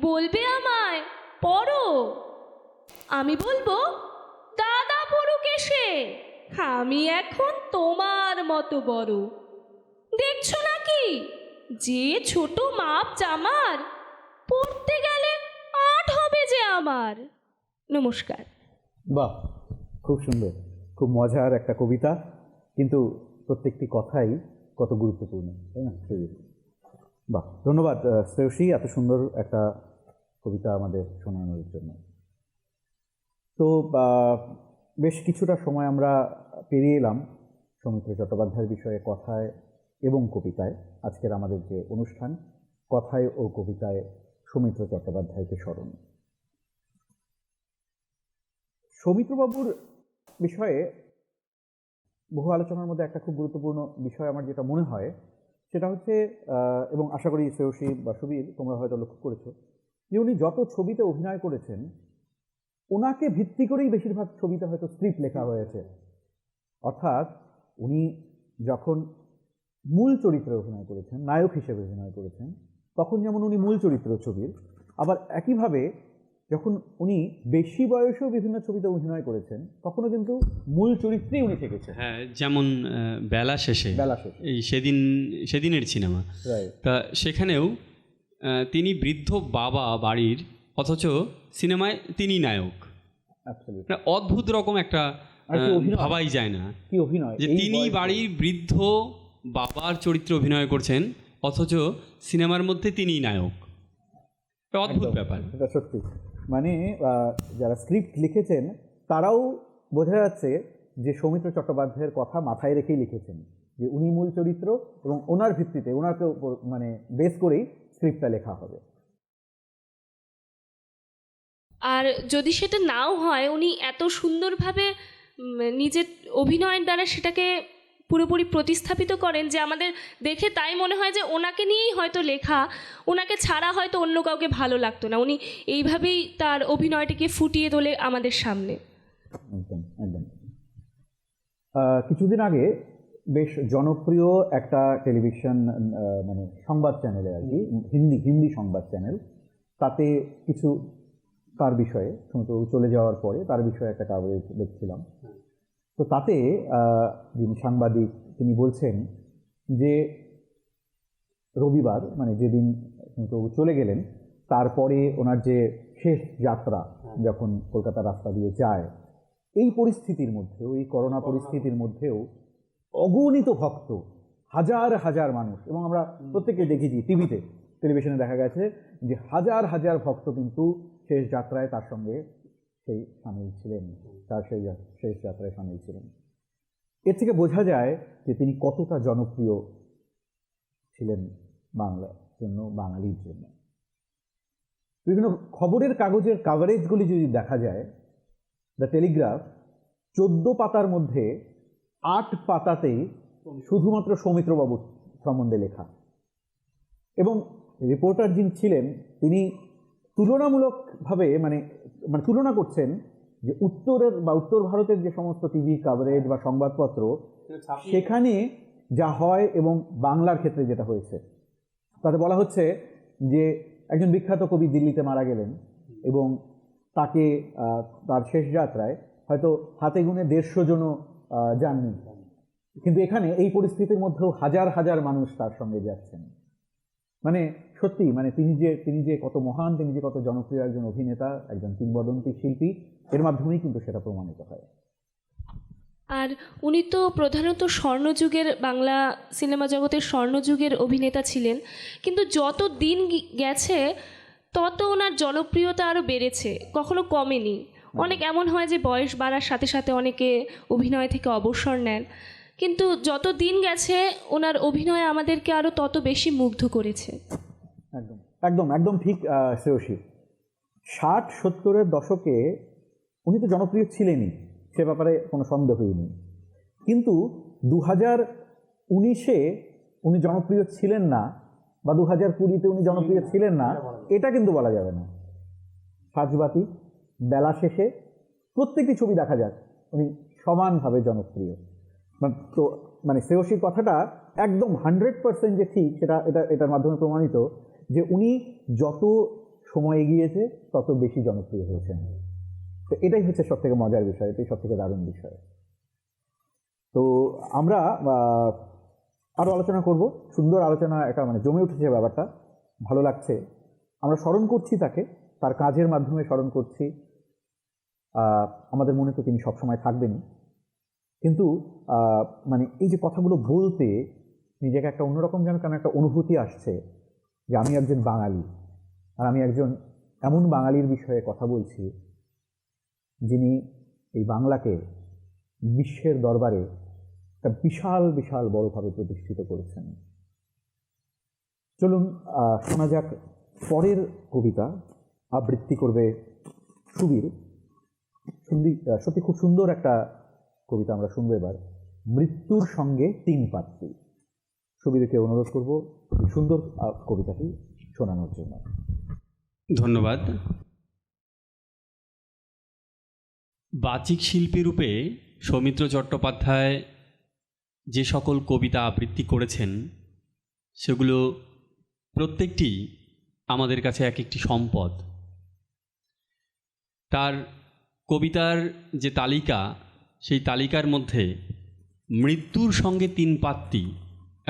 Speaker 3: বলবে আমায় পরো। আমি বলবো, দাদা পড়ুক এসে, আমি এখন তোমার মতো বড়। দেখছো নাকি যে ছোট মাপ জামার, পড়তে গেলে 8 হবে যে আমার। নমস্কার।
Speaker 1: বাহ, খুব সুন্দর, খুব মজার একটা কবিতা, কিন্তু প্রত্যেকটি কথাই কত গুরুত্বপূর্ণ, তাই না? বাহ, ধন্যবাদ শ্রেয়সী, এত সুন্দর একটা কবিতা আমাদের শোনানোর জন্য। তো বেশ কিছুটা সময় আমরা পেরিয়ে এলাম সৌমিত্র চট্টোপাধ্যায়ের বিষয়ে কথায় এবং কবিতায়। আজকের আমাদের যে অনুষ্ঠান, কথায় ও কবিতায় সৌমিত্র চট্টোপাধ্যায়কে স্মরণ। সৌমিত্রবাবুর বিষয়ে বহু আলোচনার মধ্যে একটা খুব গুরুত্বপূর্ণ বিষয় আমার যেটা মনে হয় সেটা হচ্ছে, এবং আশা করি শ্রেয়সী বা সুবীর তোমরা হয়তো লক্ষ্য করেছো, যে উনি যত ছবিতে অভিনয় করেছেন ওনাকে ভিত্তি করেই বেশিরভাগ ছবিতে হয়তো স্ক্রিপ্ট লেখা হয়েছে। অর্থাৎ উনি যখন মূল চরিত্রে অভিনয় করেছেন, নায়ক হিসেবে অভিনয় করেছেন, তখন যেমন উনি মূল চরিত্র ছবির, আবার একইভাবে যখন উনি বেশি বয়সেও বিভিন্ন ছবিতে অভিনয় করেছেন তখনও কিন্তু মূল চরিত্রেই উনি থেকেছেন।
Speaker 2: হ্যাঁ, যেমন বেলা শেষে, এই সেদিনের সিনেমা, তা সেখানেও তিনি বৃদ্ধ বাবা বাড়ির, অথচ সিনেমায় তিনি নায়ক। অদ্ভুত রকম একটা ভাবাই যায় না
Speaker 1: কি অভিনয়,
Speaker 2: যে তিনি বাড়ির বৃদ্ধ বাবার চরিত্রে অভিনয় করছেন, অথচ সিনেমার মধ্যে তিনি নায়ক। অদ্ভুত ব্যাপার,
Speaker 1: এটা সত্যি। মানে যারা স্ক্রিপ্ট লিখেছেন তারাও বোঝা যাচ্ছে যে সৌমিত্র চট্টোপাধ্যায়ের কথা মাথায় রেখেই লিখেছেন, যে উনি মূল চরিত্র এবং ওনার ভিত্তিতে, ওনাকে মানে বেস করেই স্ক্রিপ্টটা লেখা হবে।
Speaker 3: আর যদি সেটা নাও হয়, উনি এত সুন্দরভাবে নিজের অভিনয়ের দ্বারা সেটাকে পুরোপুরি প্রতিস্থাপিত করেন যে আমাদের দেখে তাই মনে হয় যে ওনাকে নিয়েই হয়তো লেখা, ওনাকে ছাড়া হয়তো অন্য কাউকে ভালো লাগতো না। উনি এইভাবেই তার অভিনয়টিকে ফুটিয়ে তোলে আমাদের সামনে।
Speaker 1: একদম একদম। কিছুদিন আগে বেশ জনপ্রিয় একটা টেলিভিশন মানে সংবাদ চ্যানেলে আর কি, হিন্দি সংবাদ চ্যানেল, তাতে কিছু তার বিষয়ে চলে যাওয়ার পরে তার বিষয়ে একটা কাভারেজ দেখছিলাম। তো তাতে যিনি সাংবাদিক তিনি বলছেন যে রবিবার, মানে যেদিন চলে গেলেন, তারপরে ওনার যে শেষ যাত্রা যখন কলকাতা রাস্তা দিয়ে যায়, এই পরিস্থিতির মধ্যেও, এই করোনা পরিস্থিতির মধ্যেও অগণিত ভক্ত, হাজার হাজার মানুষ, এবং আমরা প্রত্যেকে দেখেছি টিভিতে, টেলিভিশনে দেখা গেছে যে হাজার হাজার ভক্ত কিন্তু শেষ যাত্রায় তার সঙ্গে সেই সামিল ছিলেন, তার সেই শেষ যাত্রায় সামিল ছিলেন। এর থেকে বোঝা যায় যে তিনি কতটা জনপ্রিয় ছিলেন বাংলার জন্য, বাঙালির জন্য। বিভিন্ন খবরের কাগজের কাভারেজগুলি যদি দেখা যায়, দ্য টেলিগ্রাফ 14 পাতার মধ্যে 8 পাতাতেই শুধুমাত্র সৌমিত্রবাবুর সম্বন্ধে লেখা, এবং রিপোর্টার যিনি ছিলেন তিনি তুলনামূলকভাবে মানে তুলনা করছেন যে উত্তরের বা উত্তর ভারতের যে সমস্ত টিভি কাভারেজ বা সংবাদপত্র সেখানে যা হয় এবং বাংলার ক্ষেত্রে যেটা হয়েছে, তাতে বলা হচ্ছে যে একজন বিখ্যাত কবি দিল্লিতে মারা গেলেন এবং তাকে তার শেষ যাত্রায় হয়তো হাতে গুনে 150 জনও যাননি, কিন্তু এখানে এই পরিস্থিতির মধ্যেও হাজার হাজার মানুষ তার সঙ্গে যাচ্ছেন। মানে সত্যি, মানে তিনি যে কত মহান, তিনি যে কত জনপ্রিয় একজন অভিনেতা, একজন কিংবদন্তি শিল্পী, এর মাধ্যমেই কিন্তু সেটা প্রমাণিত হয়।
Speaker 3: আর উনি তো প্রধানত স্বর্ণযুগের, বাংলা সিনেমা জগতের স্বর্ণযুগের অভিনেতা ছিলেন, কিন্তু যত দিন গেছে তত ওনার জনপ্রিয়তা আরও বেড়েছে, কখনো কমেনি। অনেক এমন হয় যে বয়স বাড়ার সাথে সাথে অনেকে অভিনয় থেকে অবসর নেন, কিন্তু যত দিন গেছে ওনার অভিনয় আমাদেরকে আরও তত বেশি মুগ্ধ করেছে।
Speaker 1: একদম একদম একদম ঠিক শ্রেয়সী। 60-70-এর দশকে উনি তো জনপ্রিয় ছিলেনই, সে ব্যাপারে কোনো সন্দেহই নেই। কিন্তু 2019-এ উনি জনপ্রিয় ছিলেন না, বা 2020-তে উনি জনপ্রিয় ছিলেন না, এটা কিন্তু বলা যাবে না। সাজবাতি, বেলা শেষে, প্রত্যেকটি ছবি দেখা যাক উনি সমানভাবে জনপ্রিয়। তো মানে শ্রেয়সীর কথাটা একদম 100% যে ঠিক, এটার মাধ্যমে প্রমাণিত যে উনি যত সময় এগিয়েছে তত বেশি জনপ্রিয় হয়েছেন। তো এটাই হচ্ছে সব থেকে মজার বিষয়, এটাই সব থেকে দারুণ বিষয়। তো আমরা আরও আলোচনা করব, সুন্দর আলোচনা, একটা মানে জমে উঠেছে ব্যাপারটা, ভালো লাগছে। আমরা স্মরণ করছি তাকে, তার কাজের মাধ্যমে স্মরণ করছি। আমাদের মনে তো তিনি সবসময় থাকবেনই, কিন্তু মানে এই যে কথাগুলো বলতে নিজেকে একটা অন্যরকম যেন কেন একটা অনুভূতি আসছে যে আমি একজন বাঙালি, আর আমি একজন এমন বাঙালির বিষয়ে কথা বলছি যিনি এই বাংলাকে বিশ্বের দরবারে একটা বিশাল বিশাল বড়ভাবে প্রতিষ্ঠিত করেছেন। চলুন শোনা যাক পরের কবিতা, আবৃত্তি করবে সুবীর। সত্যি খুব সুন্দর একটা কবিতা আমরা শুনবো এবার, মৃত্যুর সঙ্গে 3 পাত্রী। সুবীরকে অনুরোধ করব সুন্দর কবিতাটি শোনানোর জন্য।
Speaker 2: ধন্যবাদ। বাচিক শিল্পী রূপে সৌমিত্র চট্টোপাধ্যায় যে সকল কবিতা আবৃত্তি করেছেন সেগুলো প্রত্যেকটি আমাদের কাছে এক একটি সম্পদ। তার কবিতার যে তালিকা, সেই তালিকার মধ্যে মৃত্যুর সঙ্গে 3 পাত্রী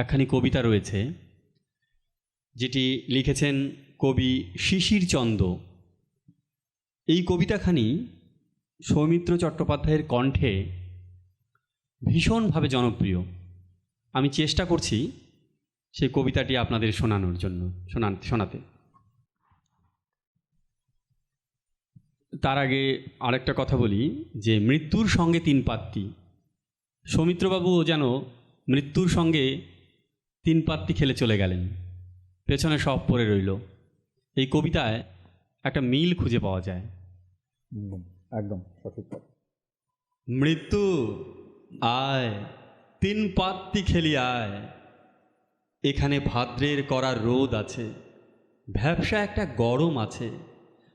Speaker 2: একখানি কবিতা রয়েছে, যেটি লিখেছেন কবি শিশির চন্দ। এই কবিতাখানি সৌমিত্র চট্টোপাধ্যায়ের কণ্ঠে ভীষণভাবে জনপ্রিয়। আমি চেষ্টা করছি সেই কবিতাটি আপনাদের শোনানোর জন্য, শোনাতে। তার আগে আরেকটা কথা বলি যে মৃত্যুর সঙ্গে 3 পাত্রী, সৌমিত্রবাবুও যেন মৃত্যুর সঙ্গে 3 পাত্রী খেলে চলে গেলেন, পেছনে সব পড়ে রইল। এই কবিতায় একটা মিল খুঁজে পাওয়া যায়।
Speaker 1: একদম সঠিক কথা।
Speaker 2: মৃত্যু আয়, 3 পাত্রী খেলি আয়, এখানে ভাদ্রের করা রোদ আছে, ভ্যাপসা একটা গরম আছে,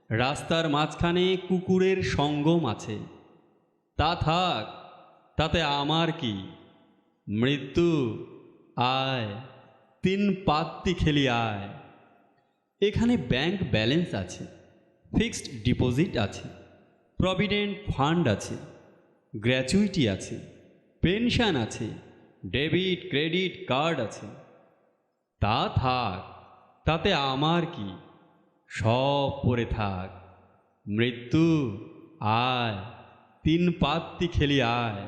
Speaker 2: রাস্তার মাঝখানে কুকুরের সঙ্গম আছে। তা থাক, তাতে আমার কি, মৃত্যু আয়, 3 পাত্রী খেলি আয়, এখানে ব্যাংক ব্যালেন্স আছে, ফিক্সড ডিপোজিট আছে, প্রভিডেন্ট ফান্ড আছে, গ্র্যাচুইটি আছে, পেনশন আছে, ডেবিট ক্রেডিট কার্ড আছে। তা থাক, তাতে আমার কি, সব পড়ে থাক, মৃত্যু আয়, 3 পাত্রী খেলি আয়।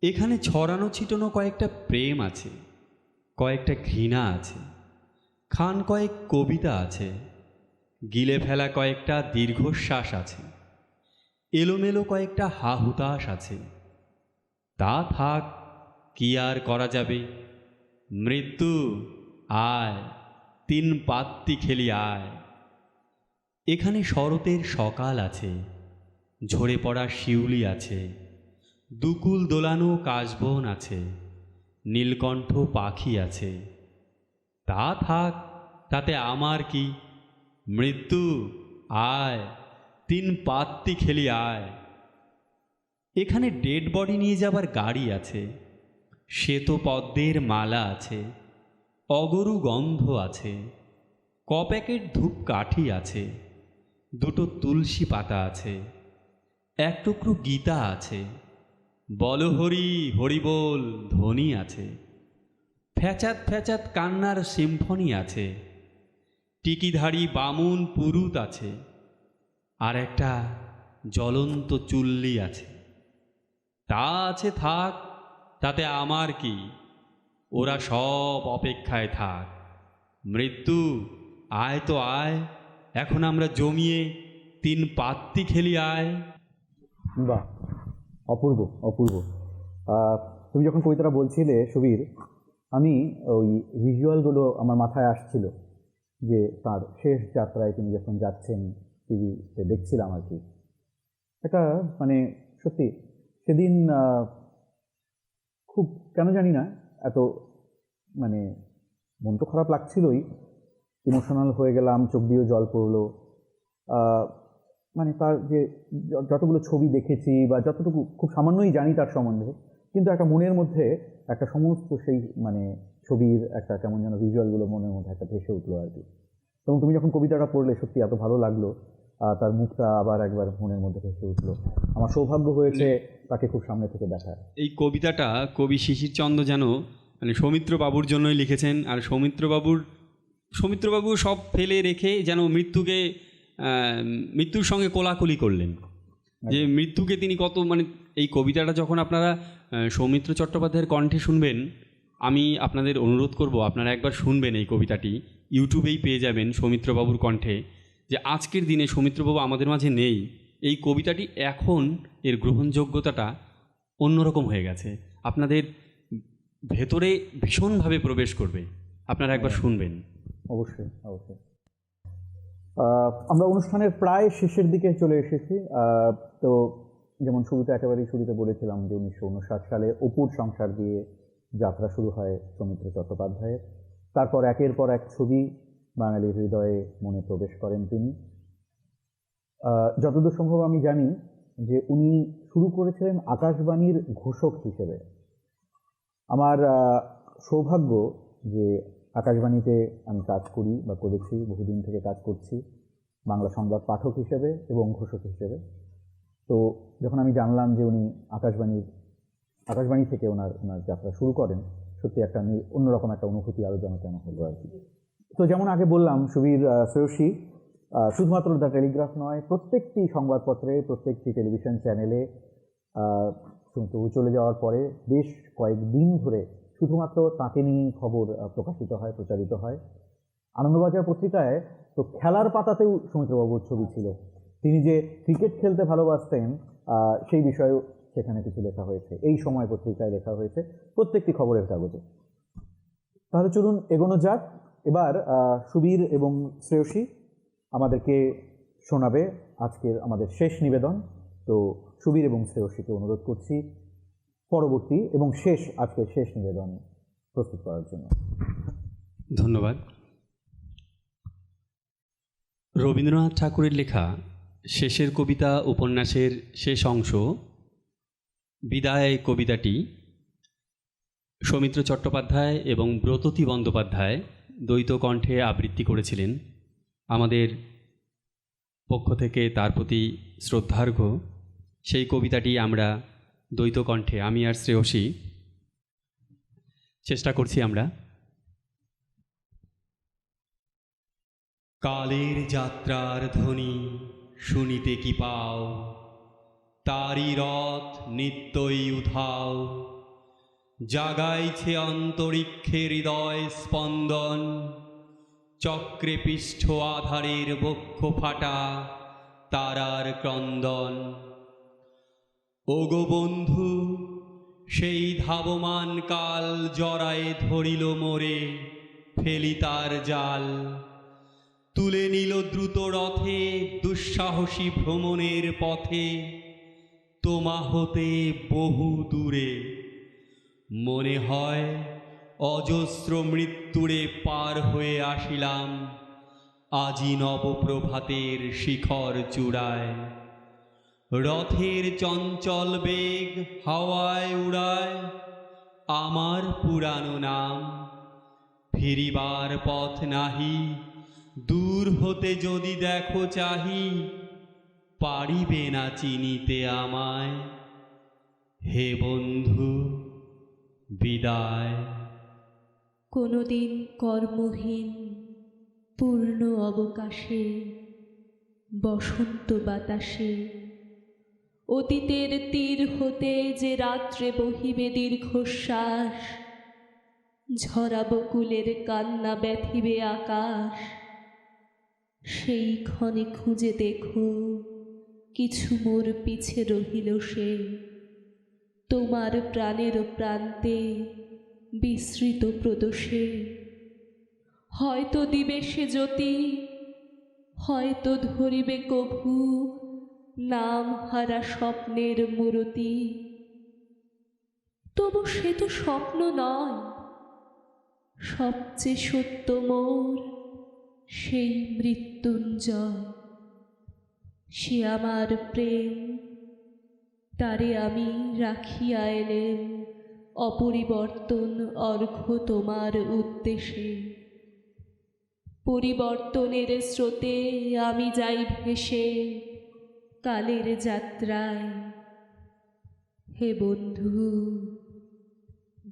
Speaker 2: এখানে ছড়ানো ছিটানো কয়েকটা প্রেম আছে, কয়েকটা ঘৃণা আছে, খান কয়েক কবিতা আছে, গিলে ফেলা কয়েকটা দীর্ঘশ্বাস আছে, এলোমেলো কয়েকটা হা হুতাশ আছে। তা থাক, কি আর করা যাবে, মৃত্যু আয়, 3 পাত্রী খেলি আয়। এখানে শরতের সকাল আছে, ঝরে পড়া শিউলি আছে, দুকুল দোলানো কাশবন আছে, নীলকণ্ঠ পাখি আছে। তা থাক, তাতে আমার কি, মৃত্যু আয়, 3 পাত্রী খেলি আয়। এখানে ডেড বডি নিয়ে যাবার গাড়ি আছে, শ্বেত পদ্মের মালা আছে, অগরু গন্ধ আছে, ক প্যাকেট ধূপ কাঠি আছে, 2টো তুলসী পাতা আছে, 1 টুকরো গীতা আছে, বল হরি হরি বল ধ্বনি আছে, ফ্যাচাত ফ্যাচাত কান্নার সিম্ফনি আছে, টিকিধারী বামুন পুরুত আছে, আর একটা জ্বলন্ত চুল্লি আছে। তা আছে থাক, তাতে আমার কি, ওরা সব অপেক্ষায় থাক। মৃত্যু আয় তো আয়, এখন আমরা জমিয়ে তিন পাত্তি খেলি আয়।
Speaker 1: বাহ, অপূর্ব অপূর্ব। তুমি যখন কবিতাটা বলছিলে সুবীর, আমি ওই ভিজুয়ালগুলো আমার মাথায় আসছিল, যে তার শেষ যাত্রায় তিনি যখন যাচ্ছেন টিভিতে দেখছিলাম আর কি। এটা মানে সত্যি সেদিন খুব কেন জানি না এত মানে মন তো খারাপ লাগছিলই, ইমোশনাল হয়ে গেলাম, চোখ দিয়েও জল পড়লো। মানে তার যে যতগুলো ছবি দেখেছি বা যতটুকু খুব সামান্যই জানি তার সম্বন্ধে, কিন্তু একটা মনের মধ্যে একটা সমস্ত সেই মানে ছবির একটা কেমন যেন ভিজুয়ালগুলো মনের মধ্যে একটা ভেসে উঠলো আর কি। এবং তুমি যখন কবিতাটা পড়লে সত্যি এত ভালো লাগলো, তার মুখটা আবার একবার মনের মধ্যে ভেসে উঠলো। আমার সৌভাগ্য হয়েছে তাকে খুব সামনে থেকে দেখার।
Speaker 2: এই কবিতাটা কবি শিশিরচন্দ্র যেন মানে সৌমিত্রবাবুর জন্যই লিখেছেন। আর সৌমিত্রবাবু সব ফেলে রেখে যেন মৃত্যুর সঙ্গে কোলাকুলি করলেন, যে মৃত্যুকে তিনি কত মানে এই কবিতাটা যখন আপনারা সৌমিত্র চট্টোপাধ্যায়ের কণ্ঠে শুনবেন, আমি আপনাদের অনুরোধ করব আপনারা একবার শুনবেন এই কবিতাটি, ইউটিউবেই পেয়ে যাবেন সৌমিত্রবাবুর কণ্ঠে। যে আজকের দিনে সৌমিত্রবাবু আমাদের মাঝে নেই, এই কবিতাটি এখন এর গ্রহণযোগ্যতাটা অন্যরকম হয়ে গেছে, আপনাদের ভেতরে ভীষণভাবে প্রবেশ করবে, আপনারা একবার শুনবেন।
Speaker 1: অবশ্যই অবশ্যই। আমরা অনুষ্ঠানের প্রায় শেষের দিকে চলে এসেছি। তো যেমন একেবারেই শুরুতে বলেছিলাম যে 1959 সালে অপুর সংসার দিয়ে যাত্রা শুরু হয় সৌমিত্র চট্টোপাধ্যায়ের। তারপর একের পর এক ছবি বাঙালির হৃদয়ে মনে প্রবেশ করেন তিনি। যতদূর সম্ভব আমি জানি যে উনি শুরু করেছিলেন আকাশবাণীর ঘোষক হিসেবে। আমার সৌভাগ্য যে আকাশবাণীতে আমি কাজ করি বা করেছি, বহুদিন থেকে কাজ করছি বাংলা সংবাদ পাঠক হিসেবে এবং ঘোষক হিসেবে। তো যখন আমি জানলাম যে উনি আকাশবাণী থেকে ওনার যাত্রা শুরু করেন, সত্যি একটা অন্যরকম একটা অনুভূতি আরও যেন কেন হলো আর কি। তো যেমন আগে বললাম, সুবীর শ্রেয়সী শুধুমাত্র দ্য টেলিগ্রাফ নয়, প্রত্যেকটি সংবাদপত্রে, প্রত্যেকটি টেলিভিশন চ্যানেলে সৌমিত্রবাবু চলে যাওয়ার পরে বেশ কয়েকদিন ধরে শুধুমাত্র তাকে নিয়ে খবর প্রকাশিত হয়, প্রচারিত হয়। আনন্দবাজার পত্রিকায় তো খেলার পাতাতেও সৌমিত্রবাবুর ছবি ছিল। তিনি যে ক্রিকেট খেলতে ভালোবাসতেন সেই বিষয়েও সেখানে কিছু লেখা হয়েছে, এই সময় পত্রিকায় লেখা হয়েছে, প্রত্যেকটি খবরের কাগজে। তাহলে চলুন এগোনো যাক। এবার সুবীর এবং শ্রেয়সী আমাদেরকে শোনাবে আজকের আমাদের শেষ নিবেদন। তো সুবীর এবং শ্রেয়সীকে অনুরোধ করছি পরবর্তী এবং আজকের শেষ নিবেদন প্রস্তুত করার জন্য।
Speaker 2: ধন্যবাদ। রবীন্দ্রনাথ ঠাকুরের লেখা শেষের কবিতা উপন্যাসের শেষ অংশ বিদায় কবিতাটি সৌমিত্র চট্টোপাধ্যায় এবং ব্রততী বন্দ্যোপাধ্যায় দ্বৈত কণ্ঠে আবৃত্তি করেছিলেন। আমাদের পক্ষ থেকে তার প্রতি শ্রদ্ধার্ঘ্য সেই কবিতাটি আমরা দ্বৈত কণ্ঠে, আমি আর শ্রেয়সী চেষ্টা করছি আমরা। কালের যাত্রার ধ্বনি শুনিতে কি পাও, তারি রথ নিত্যই উধাও, জাগাইছে অন্তরিক্ষে হৃদয় স্পন্দন, চক্রে পৃষ্ঠ আধারের বক্ষ ফাটা তারার ক্রন্দন। ওগো বন্ধু, সেই ধাবমান কাল জড়ায়ে ধরিল মোরে, ফেলি তার জাল, তুলে নিল দ্রুত রথে দুঃসাহসী ভ্রমণের পথে, তোমা হতে বহু দূরে। মনে হয় অজস্র মৃত্যুরে পার হয়ে আসিলাম, আজি নবপ্রভাতের শিখর চূড়ায়। রথের চঞ্চল বেগ হাওয়ায় উড়ায় আমার পুরানো নাম, ফিরিবার পথ নাহি, দূর হতে যদি দেখো চাহি, পারিবে না চিনিতে আমায়। হে বন্ধু বিদায়।
Speaker 3: কোনোদিন কর্মহীন পূর্ণ অবকাশে বসন্ত বাতাসে অতীতের তীর হতে যে রাত্রে বহিবে দীর্ঘশ্বাস, ঝরা বকুলের কান্না ব্যথিবে আকাশ, সেই ক্ষণে খুঁজে দেখো কিছু মোর পিছে রহিল সে, তোমার প্রাণের প্রান্তে বিস্মৃত প্রদোষে। হয়তো দিবে সে জ্যোতি, হয়তো ধরিবে কভু নাম হারা স্বপ্নের মূরতি। তবু সে তো স্বপ্ন নয়, সবচেয়ে সত্য মোর সেই মৃত্যুঞ্জয়। সে আমার প্রেম, তারে আমি রাখিয়া এলেম অপরিবর্তন অর্ঘ্য তোমার উদ্দেশে। পরিবর্তনের স্রোতে আমি যাই ভেসে কালের যাত্রায়। হে বন্ধু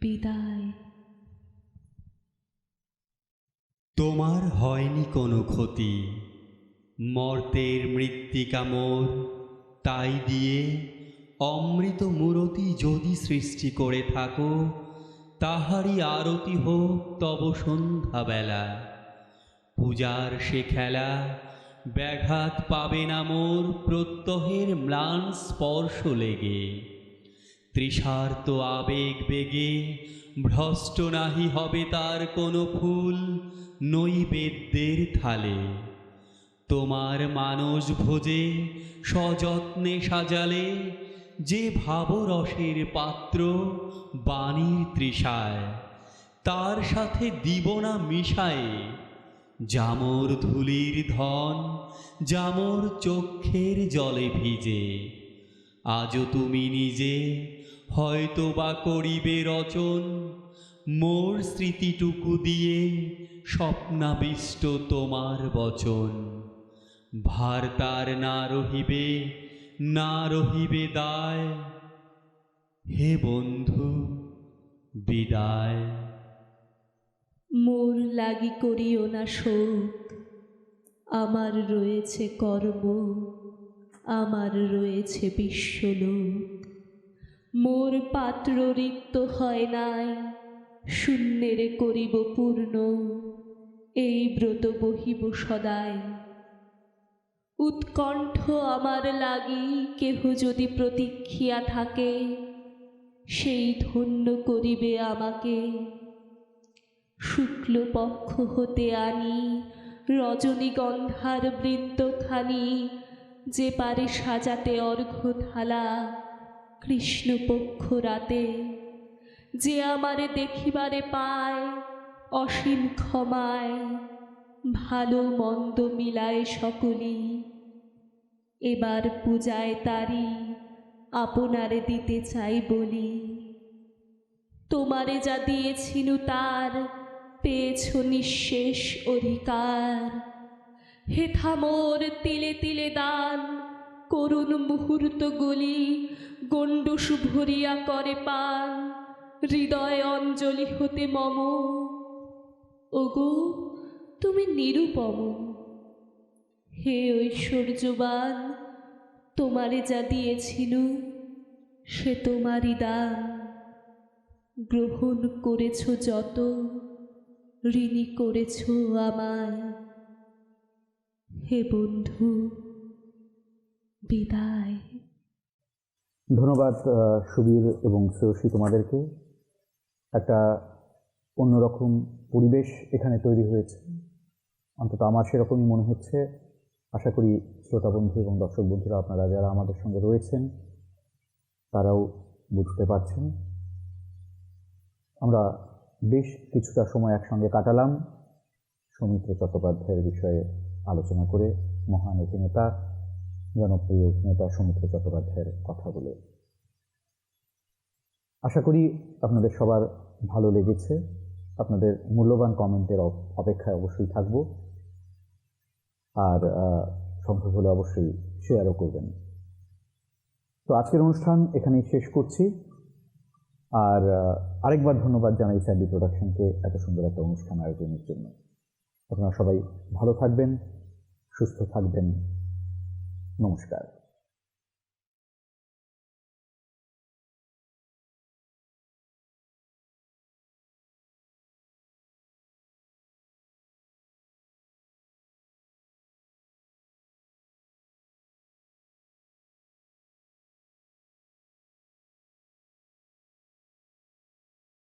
Speaker 3: বিদায়।
Speaker 2: তোমার হয়নি কোনো ক্ষতি, মর্তের মৃত্তিকা মোর, তাই দিয়ে অমৃত মূরতি যদি সৃষ্টি করে থাকো, তাহারই আরতি হোক তব সন্ধ্যাবেলা। পূজার সে খেলা ব্যাঘাত পাবে না মোর প্রত্যহের ম্লান স্পর্শ লেগে। তৃষার্ত আবেগ বেগে ভ্রষ্ট নাহি হবে তার কোনো ফুল নৈবেদ্যের থালে। তোমার মানস ভোজে সযত্নে সাজালে যে ভাবরসের পাত্র বাণীর তৃষায়, তার সাথে দিব না মিশায়ে জামর ধুলির ধন, জামর চক্ষের জলে ভিজে। আজও তুমি নিজে হয়তো বা করিবে রচন, মোর স্মৃতিটুকু দিয়ে স্বপ্নাবিষ্ট তোমার বচন। ভার তার না রহিবে, না রহিবে দায়। হে বন্ধু বিদায়।
Speaker 3: মোর লাগি করিও না শোক, আমার রয়েছে কর্ম, আমার রয়েছে বিশ্বলোক। মোর পাত্র রিক্ত হয় নাই, শূন্যেরে করিব পূর্ণ, এই ব্রত বহিব সদাই। উৎকণ্ঠ আমার লাগি কেহ যদি প্রতীক্ষিয়া থাকে, সেই ধন্য করিবে আমাকে। শুক্লপক্ষ হতে আনি রজনীগন্ধার বৃন্তখানি, যে পারে সাজাতে অর্ঘ্য থালা কৃষ্ণপক্ষ রাতে। যে আমারে দেখিবারে পায় অসীম ক্ষমায়, ভালো মন্দ মিলায় সকলি। এবার পূজায় তারি আপনারে দিতে চাই বলি। তোমারে যা দিয়েছিনু তার পেয়েছ নিঃশেষ অধিকার। হেথা মোর তিলে তিলে দান, করুণ মুহূর্তগুলি গণ্ডূষ ভরিয়া করে পান, হৃদয় অঞ্জলি হতে মম। ওগো তুমি নিরুপম, হে ঐশ্বর্যবান, তোমারে যা দিয়েছিনু সে তোমারই দান। গ্রহণ করেছ যত, ঋণী করেছ আমায়। হে বন্ধু বিদায়।
Speaker 1: ধন্যবাদ সুবীর এবং শ্রেয়সী তোমাদেরকে। একটা অন্যরকম পরিবেশ এখানে তৈরি হয়েছে, অন্তত আমার সেরকমই মনে হচ্ছে। আশা করি শ্রোতা বন্ধু এবং দর্শক বন্ধুরা আপনারা যারা আমাদের সঙ্গে রয়েছেন তারাও বুঝতে পারছেন। আমরা বেশ কিছুটা সময় একসঙ্গে কাটালাম সৌমিত্র চট্টোপাধ্যায়ের বিষয়ে আলোচনা করে, মহান অভিনেতা, জনপ্রিয় অভিনেতা সৌমিত্র চট্টোপাধ্যায়ের কথা বলে। আশা করি আপনাদের সবার ভালো লেগেছে। আপনাদের মূল্যবান কমেন্টের অপেক্ষায় অবশ্যই থাকব, আর সম্ভব হলে অবশ্যই শেয়ারও করবেন। তো আজকের অনুষ্ঠান এখানেই শেষ করছি। আর আরেকবার ধন্যবাদ জানাই স্যান্ডি প্রোডাকশনকে এত সুন্দর একটা অনুষ্ঠান আয়োজনের জন্য। আপনারা সবাই ভালো থাকবেন, সুস্থ থাকবেন। নমস্কার।